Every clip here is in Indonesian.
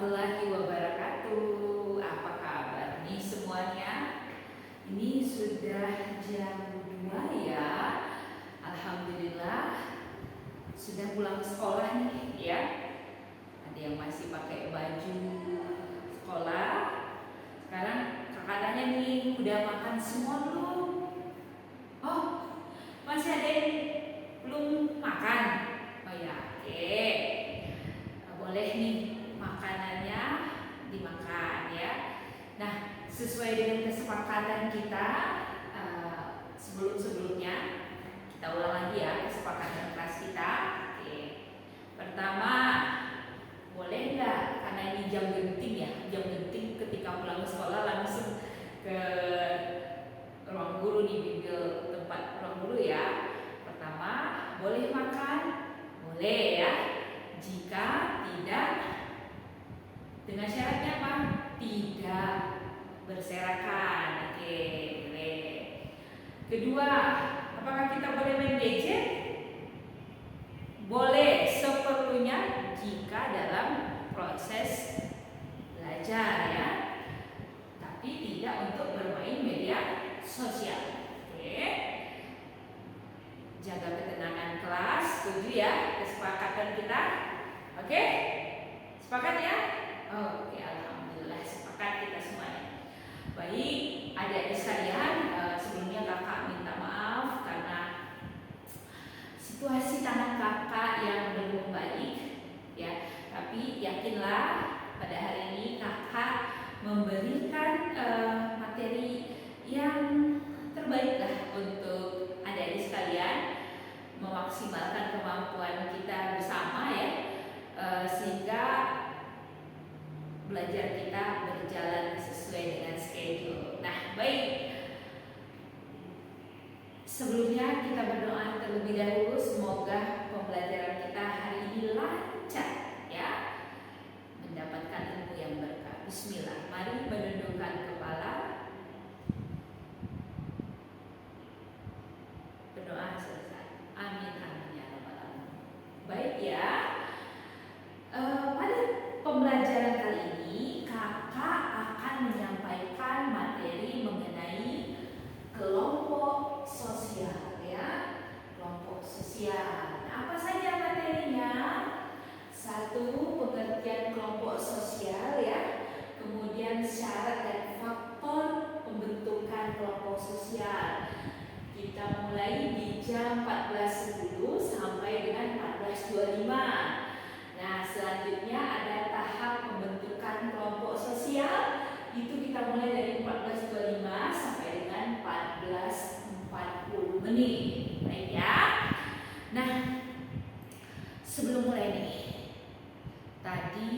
warahmatullahi wabarakatuh. Apa kabar nih semuanya? Ini sudah jam 2 ya. Alhamdulillah sudah pulang sekolah nih ya. Ada yang masih pakai baju sekolah. Sekarang kakak-kakaknya nih udah makan semua belum? Oh, masih ada yang belum makan? Oh ya, oke. Boleh nih makanannya dimakan ya. Nah, sesuai dengan kesepakatan kita sebelumnya, kita ulang lagi ya kesepakatan kelas kita. Oke. Pertama, boleh nggak? Karena ini jam genting ya, jam genting ketika pulang ke sekolah langsung ke ruang guru nih, bimbel tempat ruang guru ya. Pertama, boleh makan? Boleh ya. Jika tidak, dengan syaratnya apa? Tidak berserakan. Oke, boleh. Kedua, apakah kita boleh main gadget? Boleh, seperlunya jika dalam proses belajar ya. Tapi tidak untuk bermain media sosial. Oke. Jaga ketenangan kelas, setuju ya kesepakatan kita? Oke? Sepakat ya? Oke, alhamdulillah sepakat kita semuanya. Baik, adik-adik sekalian, sebelumnya kakak minta maaf karena situasi tangan kakak yang belum baik ya. Tapi yakinlah pada hari ini kakak memberikan materi yang terbaik lah untuk adik-adik sekalian, memaksimalkan kemampuan kita bersama ya, sehingga belajar kita berjalan sesuai dengan schedule. Nah, baik. Sebelumnya kita berdoa terlebih dahulu, semoga pembelajaran kita hari ini lancar ya, mendapatkan ilmu yang berkah. Bismillah. Mari menundukkan kepala. Berdoa selesai. Amin amin ya rabbal alamin. Baik ya. Pada pembelajaran kali ini kakak akan menyampaikan materi mengenai kelompok sosial ya. Kelompok sosial. Nah, apa saja materinya? Satu, pengertian kelompok sosial ya. Kemudian syarat dan faktor pembentukan kelompok sosial. Kita mulai di jam 14.10 sampai dengan 14.25. Nah, selanjutnya ada tahap pembentukan kelompok sosial. Itu kita mulai dari 14.25 sampai dengan 14.40 menit. Baik ya. Nah, sebelum mulai nih, tadi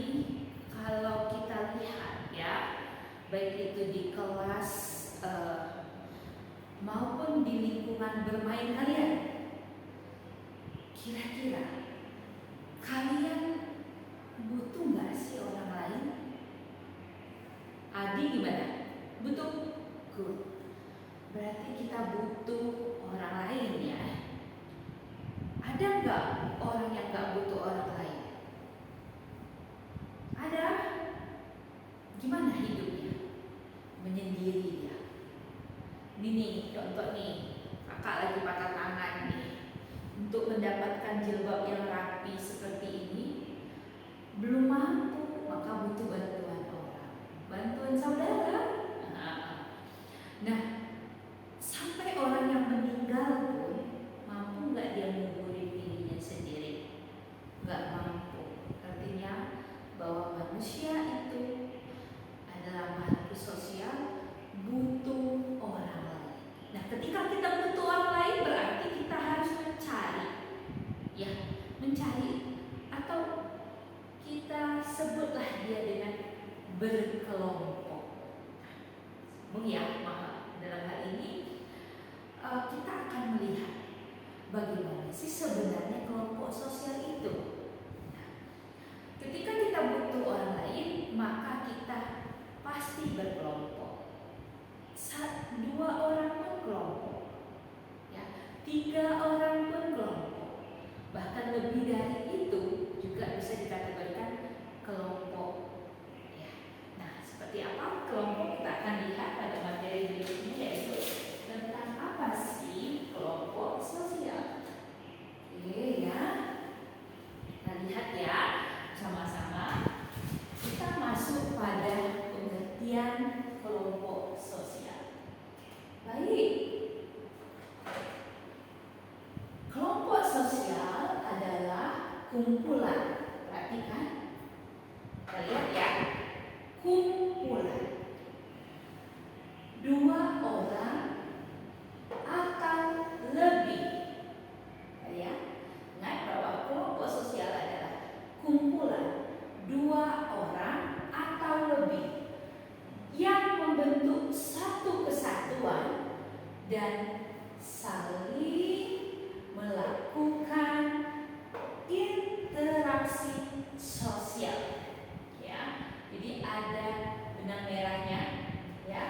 kalau kita lihat ya, baik itu di kelas maupun di lingkungan bermain kalian, kira-kira kalian butuh nggak sih orang lain? Adi gimana? Butuh? Good. Berarti kita butuh orang lain ya. Ada nggak orang yang nggak butuh orang lain? Ada? Gimana hidupnya? Menyendiri dia. Ini nih contoh nih, kakak lagi patah tangan nih. Untuk mendapatkan jilbab yang rapi seperti ini, belum mampu, maka butuh bantuan orang, bantuan saudara. Nah, sampai orang yang meninggal pun mampu nggak dia menguburin dirinya sendiri? Nggak mampu. Artinya bahwa manusia itu adalah makhluk sosial, butuh orang lain. Nah, ketika kita butuh orang lain, berarti kita harus mencari, ya, mencari, atau kita sebutlah dia dengan berkelompok. Ya, maka dalam hal ini kita akan melihat bagaimana sih sebenarnya kelompok sosial itu. Nah, ketika kita butuh orang lain, maka kita pasti berkelompok. 2 orang pun kelompok, ya, 3 orang pun kelompok, bahkan lebih dari itu juga bisa dikategorikan kelompok kumpulan. Perhatikan, kita lihat ya, kumpulan. Dua orang atau lebih. Ya, ingat bahwa kelompok sosial adalah kumpulan dua orang atau lebih yang membentuk satu kesatuan dan saling melakukan interaksi sosial. Ya, jadi ada benang merahnya, ya.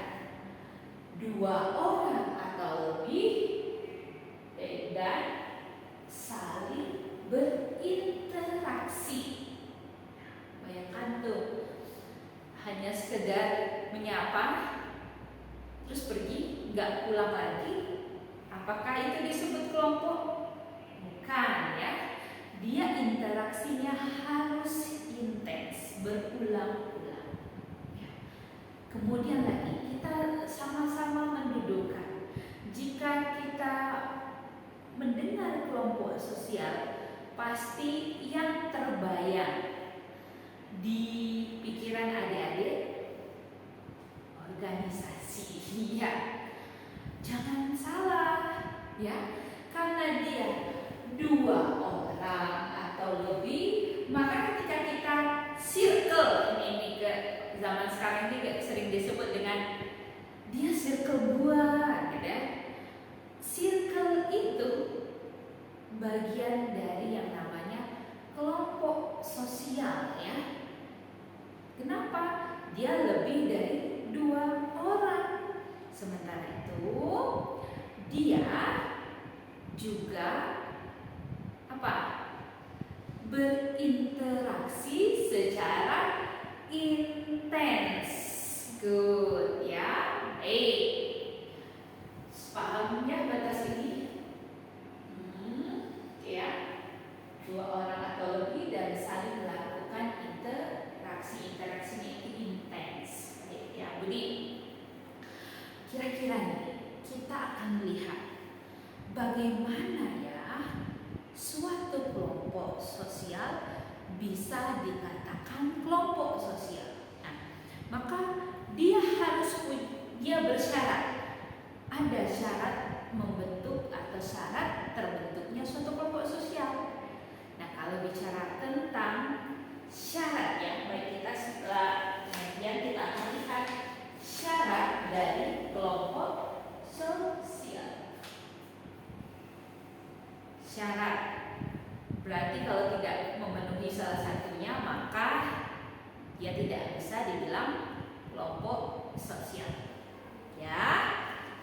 Dua orang atau lebih dan saling berinteraksi. Bayangkan tuh, hanya sekedar menyapa terus pergi, nggak pulang lagi. Apakah itu disebut kelompok? Bukan, ya. Dia interaksinya harus intens, berulang-ulang. Ya. Kemudian lagi kita sama-sama mendudukkan. Jika kita mendengar kelompok sosial, pasti yang terbayang di pikiran adik-adik organisasi. Ya, jangan salah, ya, karena dia dua orang atau lebih, maka ketika kita circle, ini ke zaman sekarang ini sering disebut dengan dia circle gua, gitu ya. Circle itu bagian dari yang namanya kelompok sosial, ya. Kenapa? Dia lebih dari dua orang. Sementara itu dia juga apa? Berinteraksi secara intens. Good, ya. Pahamnya batas ini? Ya. Dua orang atau lebih dan saling melakukan interaksinya itu intens. Ya, jadi kira-kira nih kita akan melihat bagaimana ya suatu kelompok sosial bisa dikatakan kelompok sosial. Nah, maka dia bersyarat. Ada syarat membentuk atau syarat terbentuknya suatu kelompok sosial. Nah, kalau bicara tentang syarat, ya, baik kita setelah kemudian kita akan lihat syarat dari kelompok sosial. Syarat berarti kalau tidak memenuhi salah satunya maka dia tidak bisa dibilang kelompok sosial. Ya,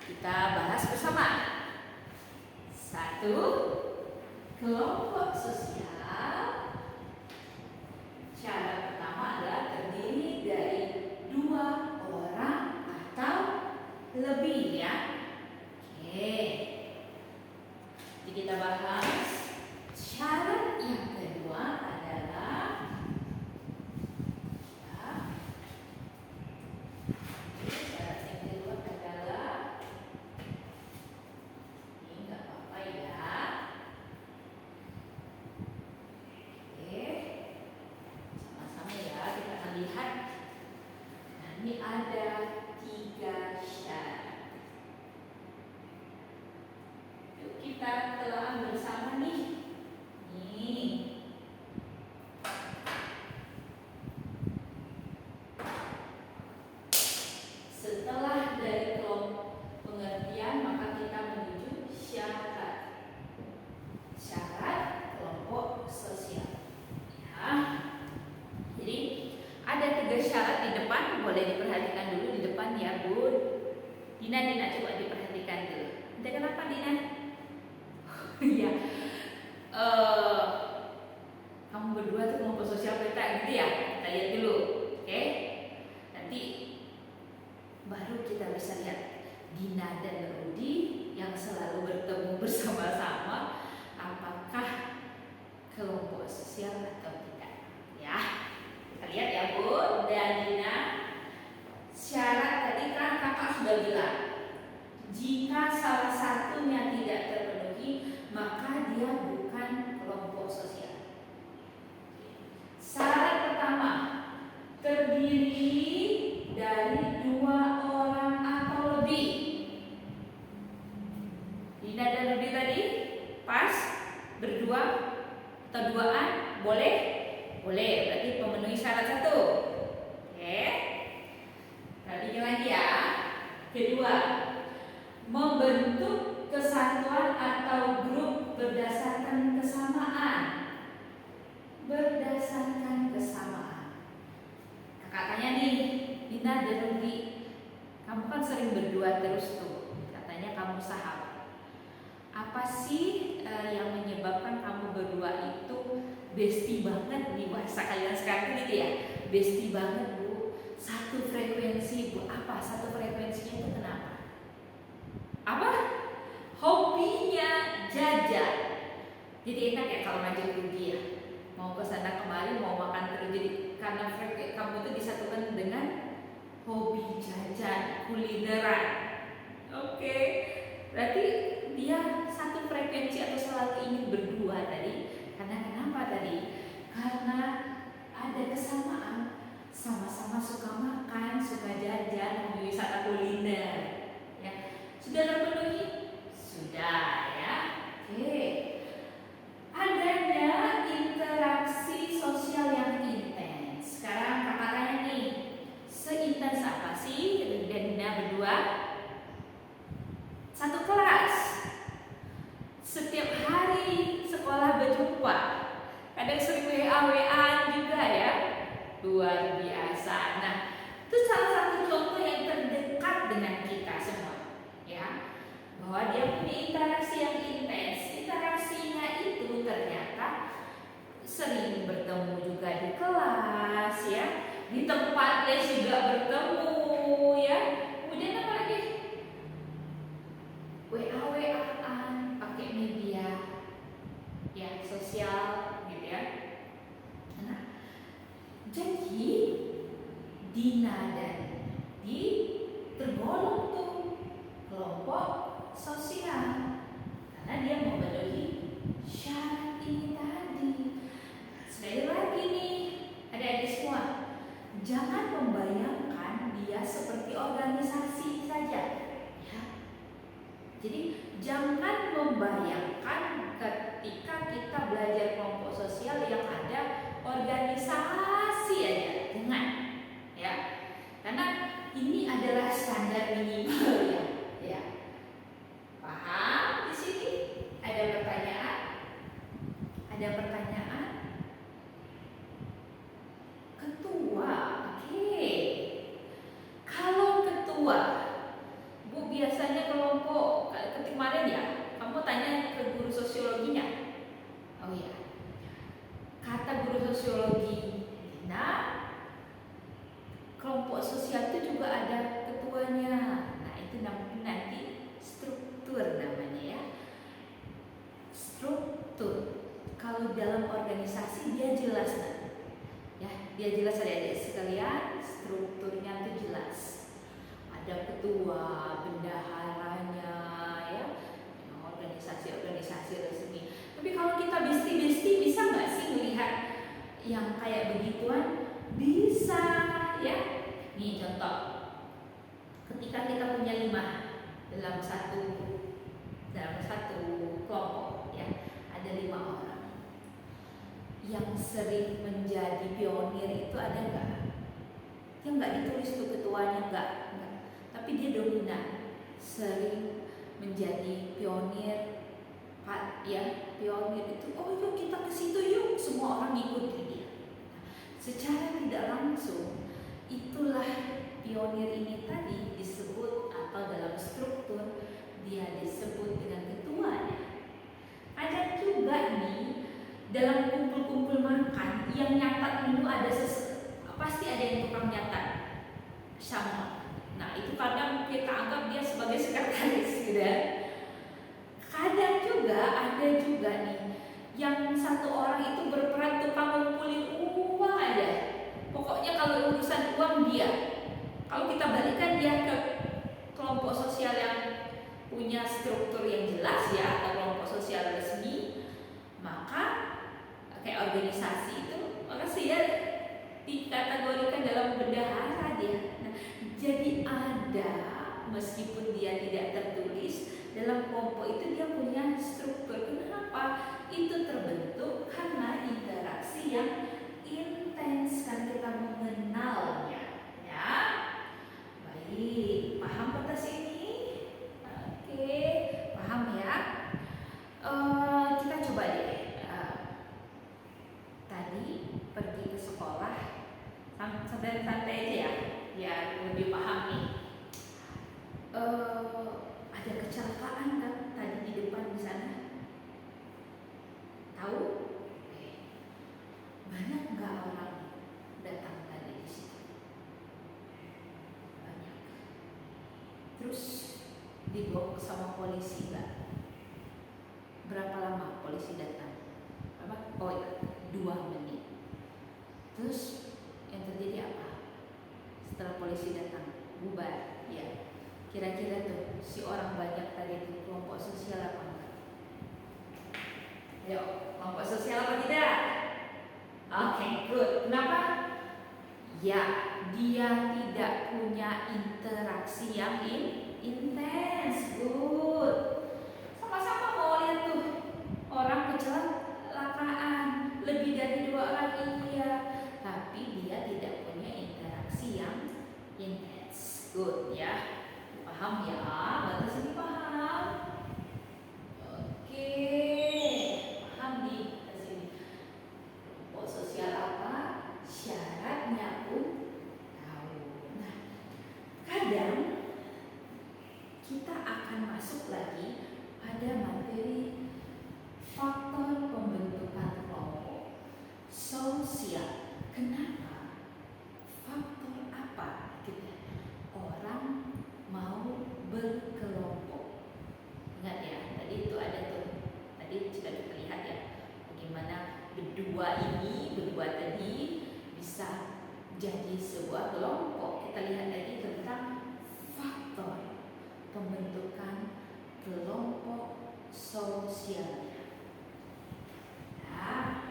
kita bahas bersama. Satu, kelompok sosial. Syarat pertama adalah terdiri dari dua orang atau lebih, ya. Oke. Jadi kita bahas syarat yang kedua adalah syarat yang kedua adalah ini nggak apa-apa ya. Oke, sama-sama ya kita akan lihat. Nah, ini ada 3 syarat. Yuk kita telah bersama nih. Setelah dari kelompok pengertian maka kita menuju syarat. Syarat kelompok sosial. Ya. Jadi ada 3 syarat di depan, boleh diperhatikan dulu di depan ya, Bu. Dina coba diperhatikan dulu. Entah kenapa Dina? Iya. Kamu berdua tuh kelompok sosial peta gitu ya? Kita lihat dulu, oke? Nanti baru kita bisa lihat Dina dan Rudi yang selalu bertemu bersama-sama apakah kelompok sosial atau tidak, ya. Kita lihat ya, Bu dan Dina. Syarat tadi kan kakak sudah bilang, jika salah satunya tidak terpenuhi maka dia bukan kelompok sosial. tadi? Pas? Berdua? Atau duaan? Boleh? Boleh, berarti memenuhi syarat 1. Oke. Perhatikan lagi ya. Kedua, membentuk kesatuan atau grup berdasarkan kesamaan. Berdasarkan kesamaan. Nah, katanya nih, Dina dan Rudy, kamu kan sering berdua terus tuh. Katanya kamu sahabat. Apa sih yang menyebabkan kamu berdua itu bestie banget nih? Bahasa kalian sekarang gitu ya, bestie banget Bu. Satu frekuensi Bu. Apa? Satu frekuensinya itu kenapa? Apa? Hobinya jajan. Jadi enak ya kalau ngajak Rudy ya. Mau ke sana kemari, mau makan terus. Jadi karena kamu itu disatukan dengan hobi jajan, kulineran. Oke. Berarti dia satu frekuensi atau selalu ingin berdua tadi. Karena kenapa tadi? Karena ada kesamaan, sama-sama suka makan, suka jajan, hobi wisata kuliner. Ya. Sudah terpenuhi? Sudah ya. Oke. Adanya interaksi sosial yang intens. Sekarang kakak tanya nih, seintens apa sih dan Dina berdua? Satu kelas, setiap hari sekolah berjumpa, kadang sering WA-WA juga ya, luar biasa. Nah, itu salah satu contoh yang terdekat dengan kita semua, ya, bahwa dia punya interaksi yang intens. Interaksinya itu ternyata sering bertemu juga di kelas, ya, di tempat les juga bertemu, ya. Kemudian apa lagi? WA-WA-an pakai media ya sosial gitu ya. Nah, jadi Dina dan Di tergolong tuh kelompok sosial karena dia memenuhi syarat ini tadi. Sekali lagi nih, adik-adik semua, jangan membayangkan dia seperti organisasi saja. Jadi jangan membayangkan ketika kita belajar kelompok sosial yang ada organisasi aja, jangan, ya, karena ini adalah standar minimal ya. Paham? Di sini ada pertanyaan? Ada pertanyaan? Ketua, oke. Kalau ketua, Bu biasanya kelompok kemarin ya, kamu tanya ke guru sosiologinya. Oh iya, kata guru sosiologi, nah kelompok sosial itu juga ada ketuanya. Nah itu nanti struktur namanya ya. Struktur. Kalau dalam organisasi dia jelas kan? Ya, dia jelas adik-adik sekalian, strukturnya itu jelas. Ada ketua, bendaharanya, ya, organisasi resmi. Tapi kalau kita bestie bisa nggak sih melihat yang kayak begituan? Bisa, ya. Nih contoh, ketika kita punya 5 dalam satu kelompok, ya, ada 5 orang. Yang sering menjadi pionir itu ada nggak? Yang nggak ditulis tuh ketuanya nggak. Tapi dia dominan, sering menjadi pionir, ya, pionir itu, oh yuk kita ke situ yuk, semua orang ikuti dia. Secara tidak langsung, itulah pionir ini tadi disebut atau dalam struktur dia disebut dengan ketuanya. Ada juga nih dalam kumpul-kumpul makan yang nyatat dulu pasti ada yang tukang nyatat sama. Nah itu kadang kita anggap dia sebagai sekretaris gitu ya. Kadang juga ada juga nih yang satu orang itu berperan tukang ngumpulin uang aja. Pokoknya kalau urusan uang dia. Kalau kita balikan dia ke kelompok sosial yang punya struktur yang jelas ya, atau kelompok sosial resmi, maka kayak organisasi itu, maka dia dikategorikan dalam bendahara dia. Nah, jadi ada, meskipun dia tidak tertulis, dalam kelompok itu dia punya struktur. Kenapa? Itu terbentuk karena interaksi yang intens, kan kita mengenalnya, ya. Baik, paham pentas ini? Oke, paham ya? Kita coba deh. Tadi pergi ke sekolah, santai-santai aja ya, biar lebih paham nih. Ada kecelakaan kan tadi di depan di sana? Tahu? Banyak nggak orang datang tadi di situ? Banyak. Terus dibawa sama polisi nggak? Berapa lama polisi datang? Apa? Oh ya, 2 menit. Terus yang terjadi apa? Setelah polisi datang, bubar, ya. Kira-kira tuh si orang banyak tadi itu kelompok sosial apa enggak? Ayo, kelompok sosial apa tidak? Oke, good. Kenapa? Ya, dia tidak punya interaksi yang intens. Good. Sama-sama mau lihat tuh orang kecelakaan, lebih dari 2 orang, iya. Tapi dia tidak punya interaksi yang intens. Good ya. Paham ya? Batas ini paham? Oke, paham nih batas ini. Kelompok sosial apa? Syaratnya pun tahu. Nah, kadang kita akan masuk lagi pada materi faktor pembentukan kelompok sosial. Kenapa? Faktor apa? Gitu. Orang mau berkelompok. Ingat ya, tadi itu ada tuh. Tadi sudah kita lihat ya, bagaimana berdua tadi bisa jadi sebuah kelompok. Kita lihat tadi tentang faktor pembentukan kelompok sosial. Nah,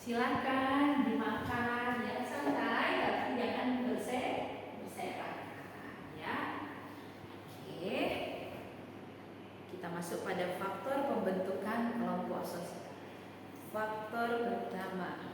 silakan dimakan ya, santai tapi jangan berserakan ya. Oke, kita masuk pada faktor pembentukan kelompok sosial. Faktor pertama,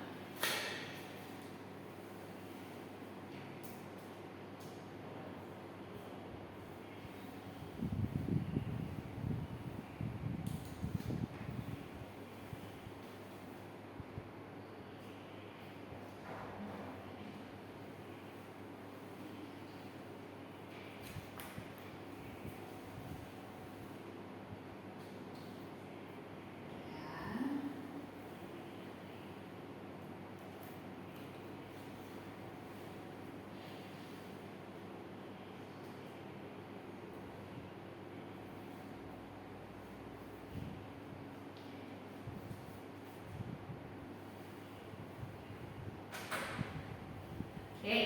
oke,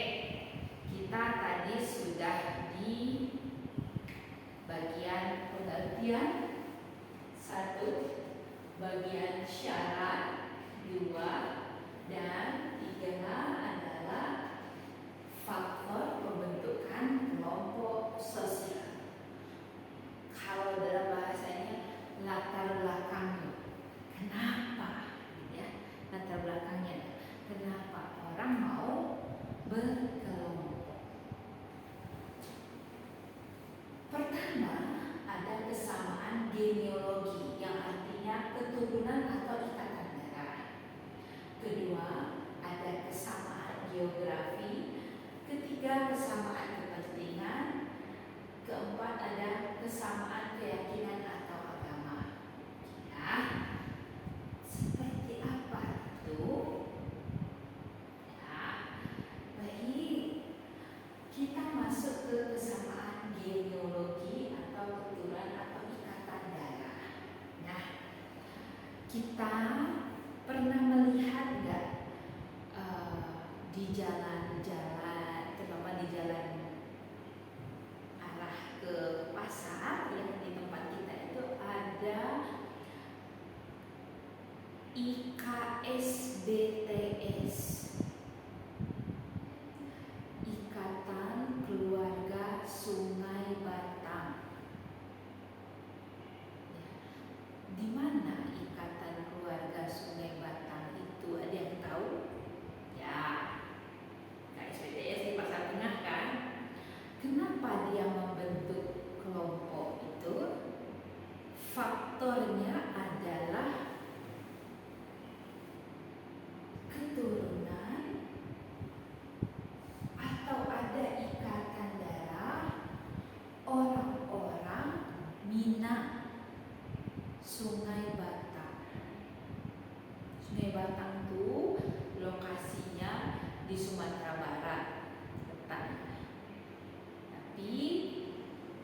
kita tadi sudah di bagian pengertian 1, bagian syarat 2, dan 3 adalah faktor pembentukan kelompok sosial. Kalau dalam bahasanya latar belakangnya, kenapa? Ya, latar belakangnya, kenapa orang mau berkelompok. Pertama, ada kesamaan genealogi yang artinya keturunan atau ikatan darah. Kedua, ada kesamaan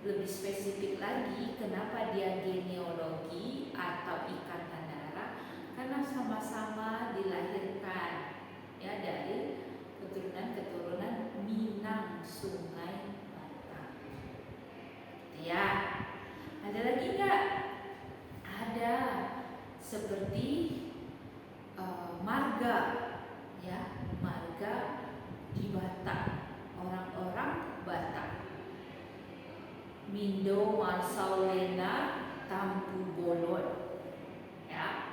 lebih spesifik lagi kenapa dia genealogi atau ikatan darah, karena sama-sama dilahirkan ya dari keturunan-keturunan Minang Sungai Batak. Ya, ada lagi nggak? Ada seperti marga, ya, marga di Batak, orang-orang Batak. Mindo Marsaulena Tampu Bolon, ya,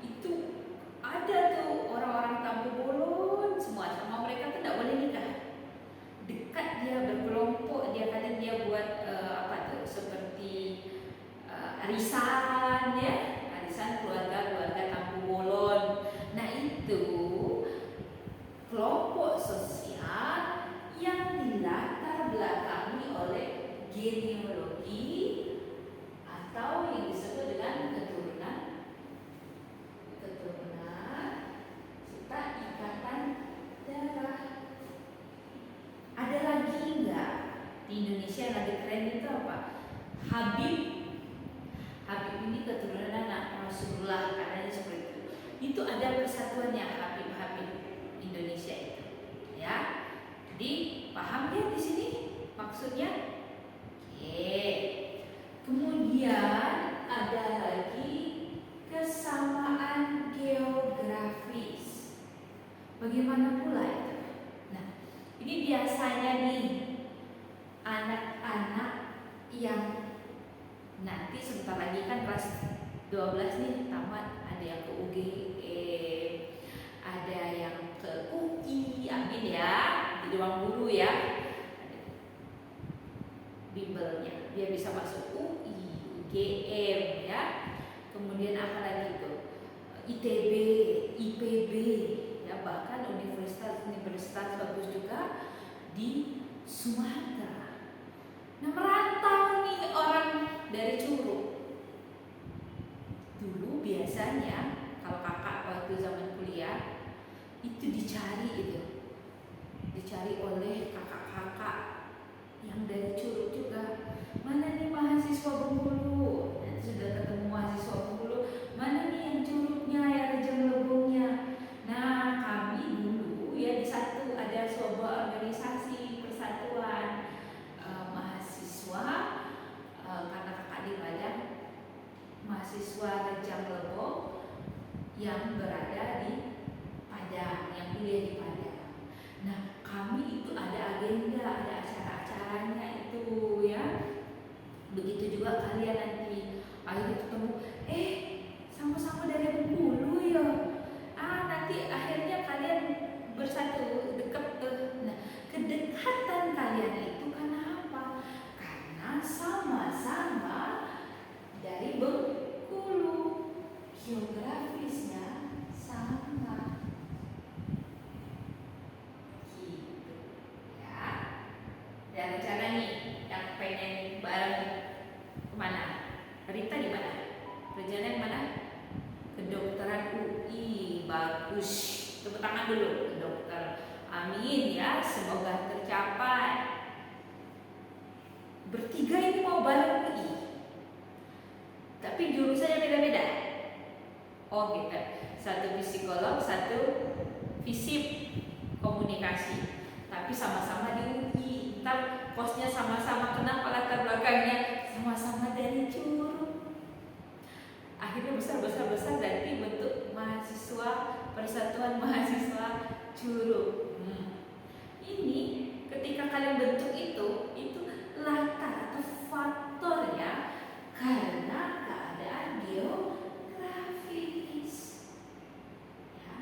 itu ada tuh orang-orang Tampu Bolon semua, sama mereka tuh tidak boleh nikah. Dekat dia berkelompok, dia kadang dia buat apa tuh seperti arisan ya, arisan keluarga-keluarga Tampu Bolon. Nah itu kelompok sosial yang dilatar belakangi oleh genealogi atau yang disebut dengan keturunan serta ikatan darah. Ada lagi enggak di Indonesia yang lagi keren itu apa? Habib ini keturunan anak Rasulullah, katanya seperti itu. Itu ada persatuannya Habib Indonesia itu, ya. Jadi paham ya di sini maksudnya? Oke. Kemudian ada lagi kesamaan geografis. Bagaimana pula itu? Nah, ini biasanya nih anak-anak yang nanti sebentar lagi kan kelas 12 nih tamat, ada yang ke UGM, ada yang ke UI, amin ya, di ruang guru ya, bimbelnya dia bisa masuk UI, UGM ya. Kemudian apa lagi itu? ITB, IPB ya, bahkan universitas bagus juga di Sumatera. Nah, merantau nih orang dari Curug. Dulu biasanya kalau kakak waktu zaman kuliah itu dicari oleh kakak-kakak yang dari Curug juga. Mana nih mahasiswa Bengkulu? Nanti sudah ketemu mahasiswa Bengkulu, mana nih yang Curugnya, yang Rejang Lebongnya. Nah, kami dulu ya di satu ada sebuah organisasi persatuan mahasiswa, karena kakak di Padang, mahasiswa Rejang Lebong yang berada di Padang, yang kuliah di Padang. Nah, kami itu ada agenda, ada acara-acaranya itu ya. Begitu juga kalian nanti akhirnya ketemu, sama-sama dari Bengkulu ya. Nanti akhirnya kalian bersatu dekat. Nah, kedekatan kalian itu karena apa? Karena sama-sama dari Bengkulu, geografisnya sama. Gitu ya. Dan rencana nih yang pengen bareng kemana? Rita di mana? Rencana mana? Kedokteran UI, bagus. Tepuk tangan dulu ke dokter. Amin ya, semoga tercapai. Bertiga ini mau bareng UI, tapi jurusannya beda-beda. Oh gitu. Satu psikolog, satu fisip komunikasi. Tapi sama-sama di UI. Ntar kosnya sama-sama, kenapa latar belakangnya sama-sama dari Curug. Akhirnya besar nanti bentuk mahasiswa, persatuan mahasiswa Curug. Ini ketika kalian bentuk itu latar atau faktor ya, karena keadaan geografis. Ya,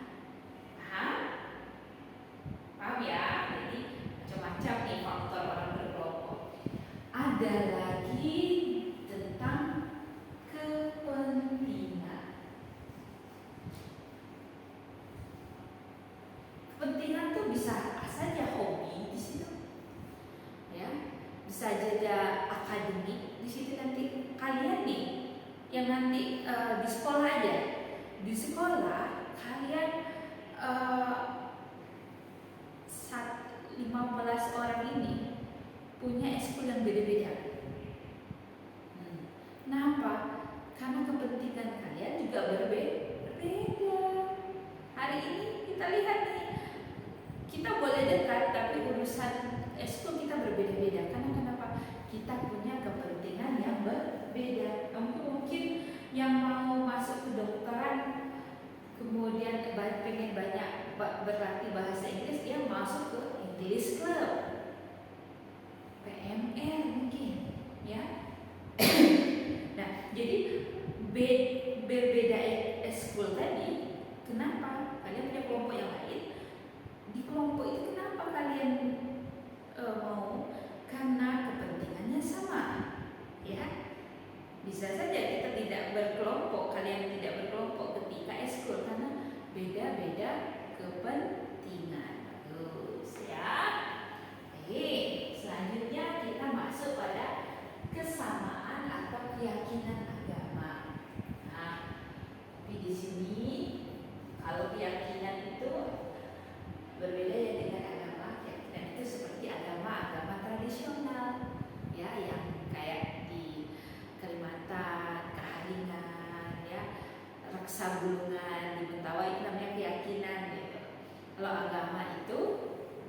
paham ya? Jadi macam-macam nih faktor orang berkelompok. Ada lagi tentang kepentingan. Kepentingan tuh bisa saja hobi di situ, ya, bisa jadi akademik di situ. Nanti kalian nih yang nanti di sekolah aja, di sekolah kalian 15 orang ini punya ekskul yang beda-beda. kepentingan kalian juga berbeda. Hari ini kita lihat nih, kita boleh dekat tapi urusan eskul kita berbeda-beda. Karena kenapa? Kita punya kepentingan yang berbeda. Mungkin yang mau masuk kedokteran, kemudian pengen banyak berlatih bahasa Inggris, dia masuk ke English Club, PMR mungkin, ya. Nah, jadi berbeda eskul tadi. Kenapa? Kalian punya kelompok yang lain. Di kelompok itu kenapa kalian mau? Karena kepentingannya sama, ya. Bisa saja kita tidak berkelompok, kalian tidak berkelompok ketika eskul karena beda-beda kepentingan. Terus, ya. Selanjutnya kita masuk pada kesamaan atau keyakinan agama. Nah, tapi di sini kalau keyakinan itu berbeda ya dengan agama. Keyakinan itu seperti agama-agama tradisional, ya, yang kayak di Kalimantan, Kaharingan, ya, Raksa Bulungan, di Mentawai, itu namanya keyakinan, gitu. Kalau agama itu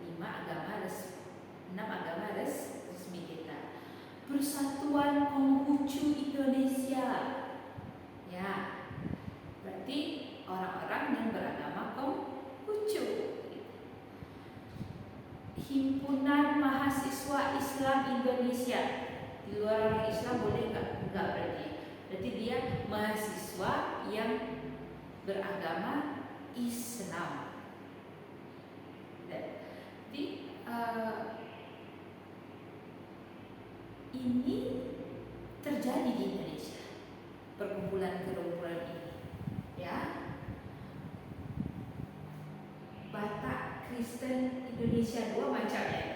6 agama resmi kita. Persatuan Konghucu Indonesia, ya, berarti orang-orang yang beragama Konghucu. Himpunan Mahasiswa Islam Indonesia, di luar orang Islam boleh nggak berarti dia mahasiswa yang beragama Islam. Jadi ini terjadi di Indonesia, perkumpulan-perkumpulan ini, ya. Batak Kristen Indonesia 2 macam, ya.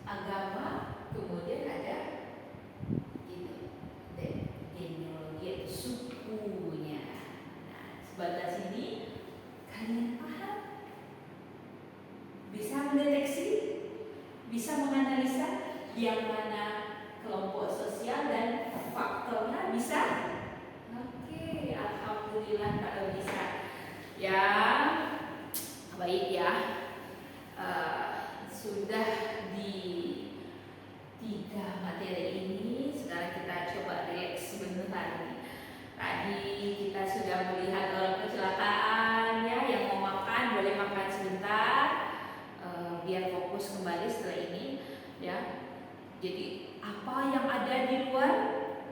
Agama, kemudian ada gitu, genealogi, sukunya. Nah, sebelah sini kalian paham? Bisa mendeteksi, bisa menganalisa yang mana kelompok sosial dan faktornya bisa? Oke, alhamdulillah kalau bisa. Ya, baik ya. Sudah di 3 materi ini, sekarang kita coba relax sebentar. Tadi kita sudah melihat orang kecelakaan, ya, yang mau makan boleh makan sebentar, biar fokus kembali setelah ini, ya. Jadi apa yang ada di luar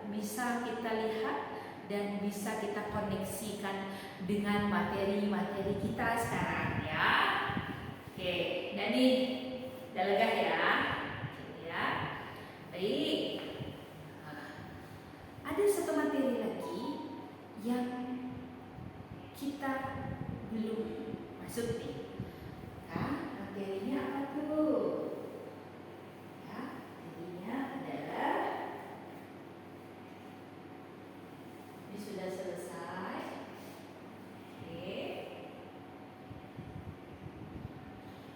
bisa kita lihat dan bisa kita koneksikan dengan materi-materi kita sekarang, ya. Oke, jadi udah lega ya. Baik. Ada satu materi lagi yang kita belum masuk nih. Materinya apa tuh? Ya, materinya adalah, ini sudah selesai. Oke.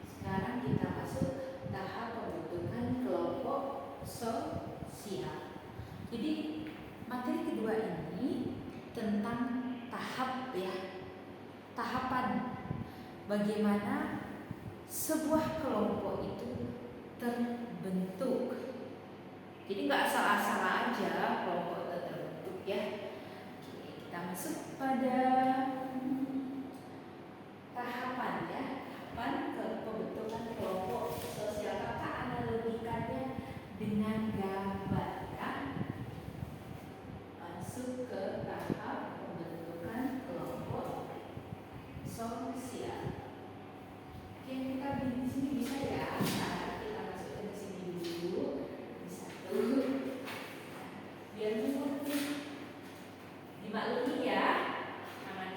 Sekarang kita masuk tahap pembentukan kelompok sosial. Jadi materi kedua ini tentang tahap, ya, tahapan bagaimana sebuah kelompok itu terbentuk. Jadi nggak asal-asalan aja kelompok itu terbentuk, ya. Oke, kita masuk pada tahapan, ya, tahapan pembentukan kelompok sosial. Kakak analogikannya dengan gambar, ya. Masuk ke tahap pembentukan kelompok sosial. Oke, kita di sini bisa, ya. Nah, kita masukkan di sini dulu. Bisa tuh. Biar mudah dimaklumi, ya. Tangan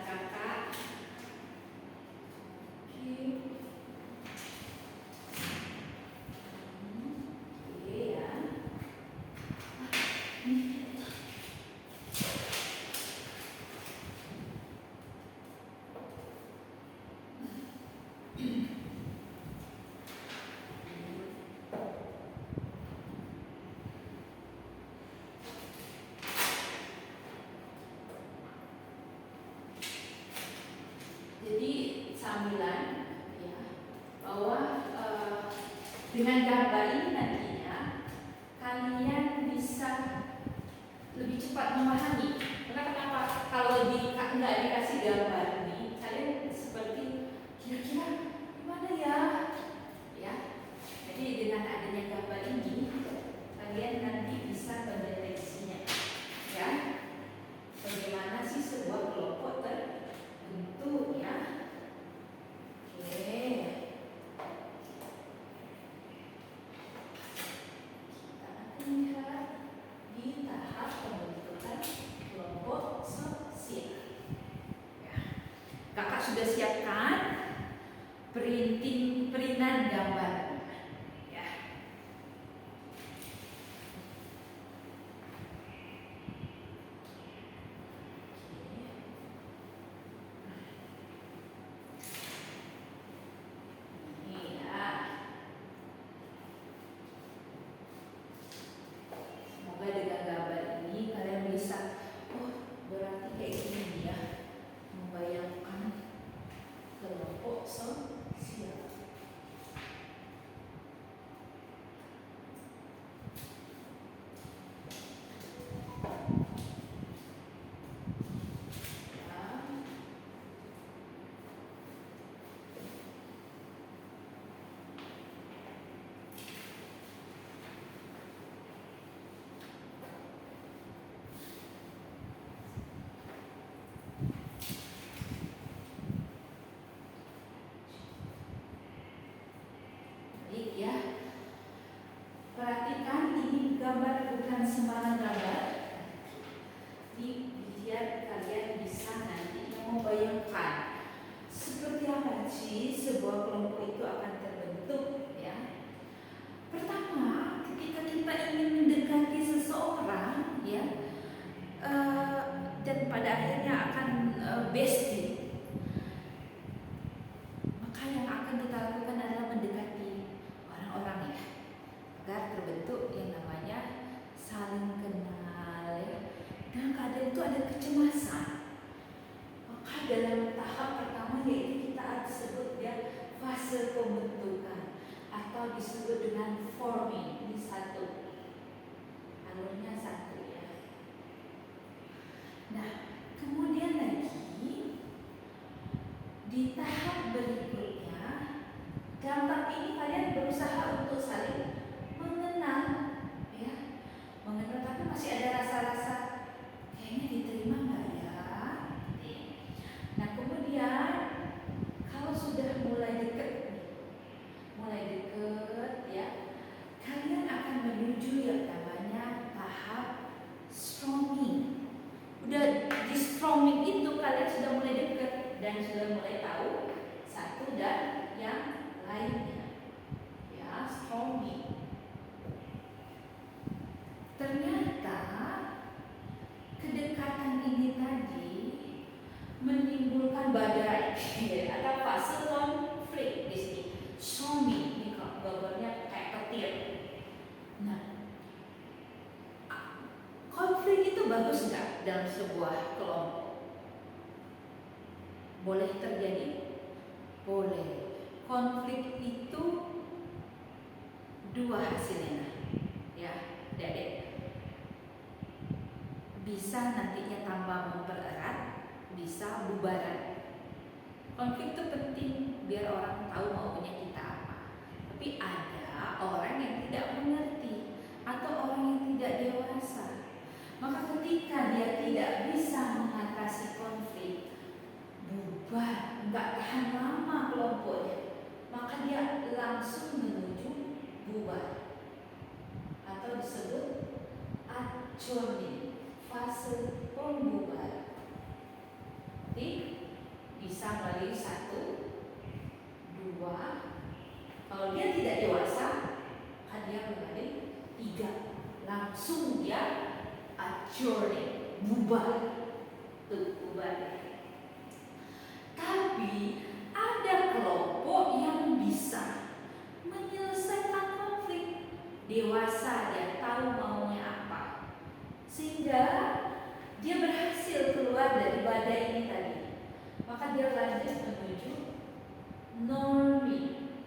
Dengan gambar ini nantinya kalian bisa lebih cepat memahami. Karena kenapa? Kalau nggak dikasih gambar ini, kalian seperti kira-kira gimana ya? Ya. Jadi dengan adanya gambar ini, kalian nanti bisa mendeteksinya. Ya. Bagaimana sih sebuah kelompok terbentuk ya? Oke. Kita akan lihat di tahap pembentukan kelompok sosial. Ya. Kakak sudah siapkan printan gambar. Ya. Ini ya. Semoga dengan gambar ini kalian bisa, oh berarti kayak gini ya, membayangkan kelompok sosial. Baik ya. Perhatikan ini gambar bukan sembarang gambar. Biar kalian bisa nanti membayangkan seperti apa sih sebuah kelompok itu akan terbentuk ya. Pertama, ketika kita ingin mendekati seseorang ya, dan pada akhirnya akan bestie, maka yang akan kita lakukan adalah mendekati orang-orang ya, agar terbentuk yang namanya saling kenal ya. Dalam keadaan itu ada kecemasan, maka dalam tahap pertama yaitu kita sebut ya fase pembentukan atau disebut dengan forming. Ini satu, alurnya satu ya. Nah kemudian lagi di tahap berikutnya, dalam tahap ini kalian berusaha untuk saling mengenal ya, mengenal, tapi masih ada rasa-rasa kayaknya diterima nggak ya. Nah kemudian kalau sudah mulai deket ya, kalian akan menuju yang namanya tahap stroming. Udah di stroming itu kalian sudah mulai deket dan sudah mulai tahu satu dan yang lainnya ya, stroming. Ternyata kedekatan ini tadi menimbulkan badai atau fase konflik di sini. Stroming ini gambarnya kayak petir. Nah, konflik itu bagus nggak dalam sebuah kelompok? Boleh terjadi? Boleh. Konflik itu dua hasilnya ya, Dedek. Bisa nantinya tambah mempererat, bisa bubaran. Konflik itu penting biar orang tahu maunya kita apa. Tapi ada orang yang tidak mengerti atau orang yang tidak dewasa. Maka ketika dia tidak bisa mengatasi konflik, bubar, nggak tahan lama kelompoknya, maka dia langsung menuju bubar atau disebut adjourning, fase pembubaran. Jadi bisa melalui 1, 2. Kalau dia tidak dewasa, maka dia melalui 3. Langsung dia adjourning, bubar. Tuh, bubar. Tapi ada kelompok yang bisa menyelesaikan konflik. Dewasa, dia tahu maunya apa, sehingga dia berhasil keluar dari badai ini tadi. Maka dia lanjut menuju norming.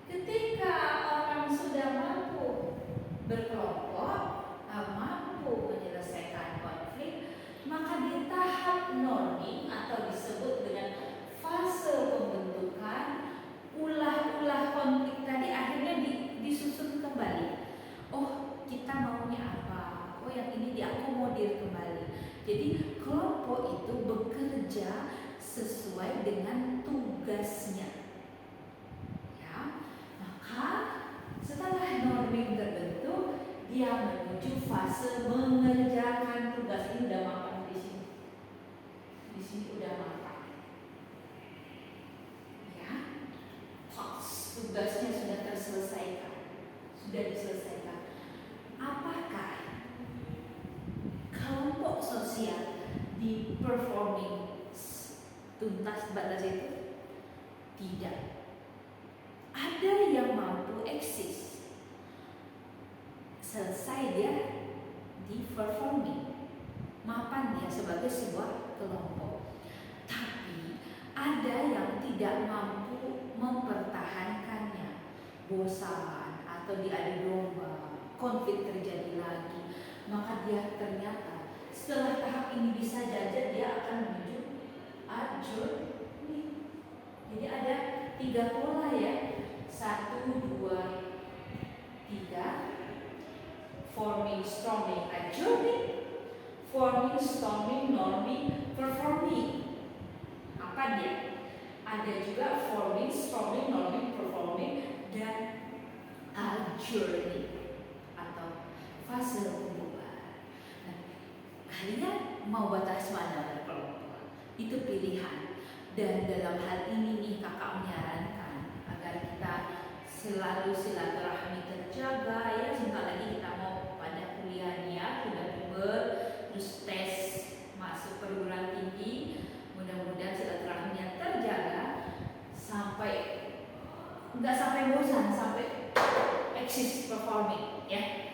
Ketika berkelompok, mampu menyelesaikan konflik, maka di tahap norming atau disebut dengan fase pembentukan, ulah-ulah konflik tadi akhirnya disusun kembali. Oh, kita maunya apa? Oh, yang ini diakomodir kembali. Jadi kelompok itu bekerja sesuai dengan tugasnya. Ya, maka setelah norming terbentuk, dia menuju fase mengerjakan tugas. Ini udah mapan di sini. Di sini udah mapan. Ya, tugasnya sudah terselesaikan, sudah diselesaikan. Apakah kelompok sosial di performing tuntas batas itu? Tidak. Ada yang mampu eksis, selesai dia di performing, mapan dia sebagai sebuah kelompok. Tapi ada yang tidak mampu mempertahankannya, bosan atau diadu domba, konflik terjadi lagi, maka dia ternyata setelah tahap ini bisa jajan, dia akan menuju adjourning. Jadi ada 3 pola ya, 1, 2, 3. Forming, storming, adjourning, forming, storming, norming, performing. Apa dia? Ada juga forming, storming, norming, performing, dan adjourning atau fase pembubaran. Nah, kalian mau batas mana berkelompok? Itu pilihan. Dan dalam hal ini nih kakak menyarankan agar kita selalu silaturahmi terjaga ya. Sebentar lagi kita mau pada kuliah ya, sudah terus tes masuk perguruan tinggi. Mudah-mudahan silaturahminya terjaga sampai nggak sampai bosan, sampai eksis performing ya.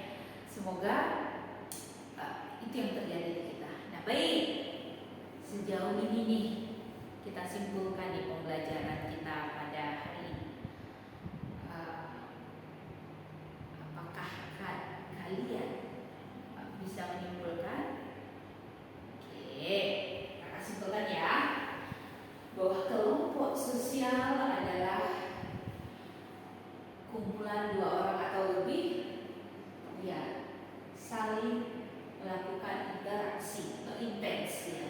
Semoga itu yang terjadi di kita. Nah, baik, sejauh ini nih kita simpulkan di pembelajaran kita pada hari ini. Apakah kalian bisa menyimpulkan? Oke, kita simpulkan ya, bahwa kelompok sosial adalah kumpulan 2 orang atau lebih ya saling melakukan interaksi atau intens ya,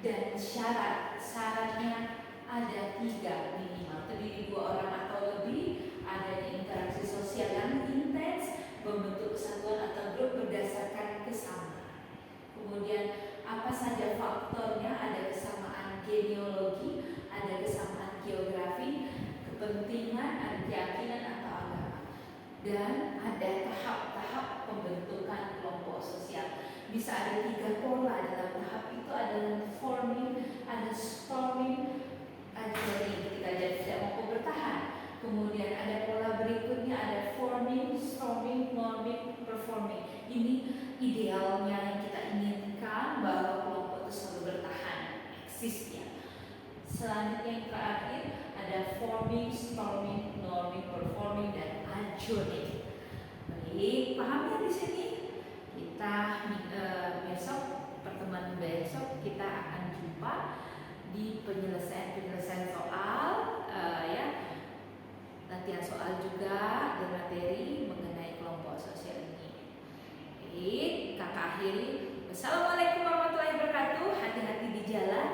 dan syaratnya ada 3 minimal, terdiri 2 orang atau lebih, adanya interaksi sosial yang intens, membentuk kesatuan atau grup berdasarkan kesamaan. Kemudian apa saja faktornya? Ada kesamaan genealogi, ada kesamaan geografi, kepentingan, ada keyakinan atau agama, dan ada tahap-tahap pembentukan kelompok sosial. Bisa ada 3 pola dalam tahap itu, ada forming, ada storming, adjourning ketika dia tidak mampu bertahan. Kemudian ada pola berikutnya, ada forming, storming, norming, performing. Ini idealnya yang kita inginkan, bahwa kelompok itu selalu bertahan, eksis ya. Selanjutnya yang terakhir ada forming, storming, norming, performing, dan adjourning. Baik, paham ya di sini? Kita besok, pertemuan besok kita akan jumpa di penyelesaian soal ya, latihan soal juga dan materi mengenai kelompok sosial ini. Baik, kakak akhiri. Wassalamualaikum warahmatullahi wabarakatuh. Hati-hati di jalan,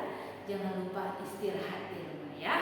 jangan lupa istirahat di rumah ya.